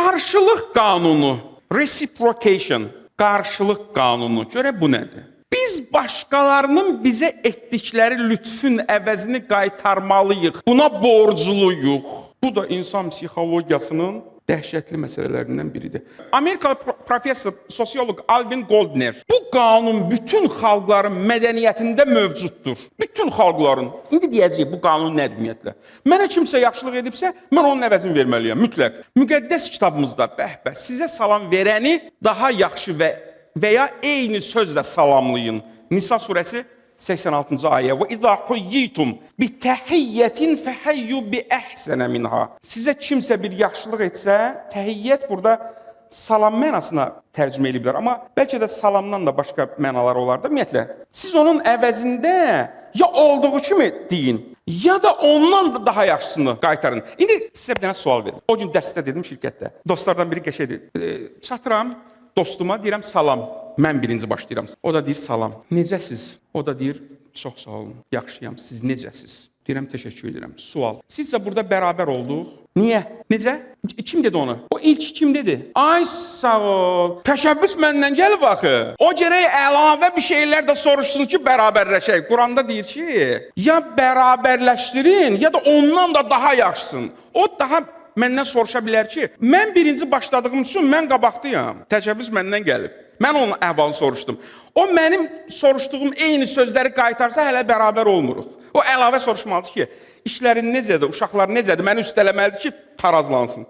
Qarşılıq qanunu, reciprocation, qarşılıq qanunu. Görə bu nədir? Biz başqalarının bizə etdikləri lütfün əvəzini qaytarmalıyıq. Buna borcluyuq. Bu da insan psixologiyasının dəhşətli məsələlərindən biridir. Amerikalı professor, sosioloq Alvin Goldner bu qanun bütün xalqların mədəniyyətində mövcuddur. Bütün xalqların. İndi deyəcəyik bu qanun nədir ümumiyyətlə? Mənə kimsə yaxşılıq edibsə, mən onun əvəzini verməliyəm, mütləq. Müqəddəs kitabımızda sizə salam verəni daha yaxşı və ya eyni sözlə salamlayın. Nisa surəsi 86-cı ayə. Və izə huyyitum bi təhiyyetin fəhayyu bi əhsənə minha. Sizə kimsə bir yaxşılıq etsə, təhiyyət burada salam mənasına tərcümə ediblər. Amma bəlkə də salamdan da başqa mənalar olar da ümumiyyətlə. Siz onun əvəzində ya olduğu kimi deyin, ya da ondan da daha yaxşısını qaytarın. İndi sizə bir dənə sual verim. O gün dərsdə dedim şirkətdə. Dostlardan biri qəşəngdir. Çatıram, dostuma deyirəm salam. Mən birinci başlayıram. O da deyir salam. Necəsiz? O da deyir çox sağ olun. Yaxşıyam. Siz necəsiz? Deyirəm təşəkkür edirəm. Sual. Sizcə burada bərabər olduq? Niyə? Necə? Kim dedi onu? O ilk kim dedi? Ay sağ ol. Təşəbbüs məndən gəlib axı. O gərək əlavə bir şeylər də soruşsun ki, bərabərləşək. Quranda deyir ki, ya bərabərləşdirin, ya da ondan da daha yaxşısın. O daha məndən soruşa bilər ki, mən birinci başladığım üçün mən qabaqdıyam. Təşəbbüs məndən gəlib. Mən onun əhvalını soruşdum. O mənim soruşduğum eyni sözləri qaytarsa hələ bərabər olmuruq. O əlavə soruşmalıdır ki, işlərin necədir, uşaqlar necədir, məni üstələməlidir ki, tarazlansın.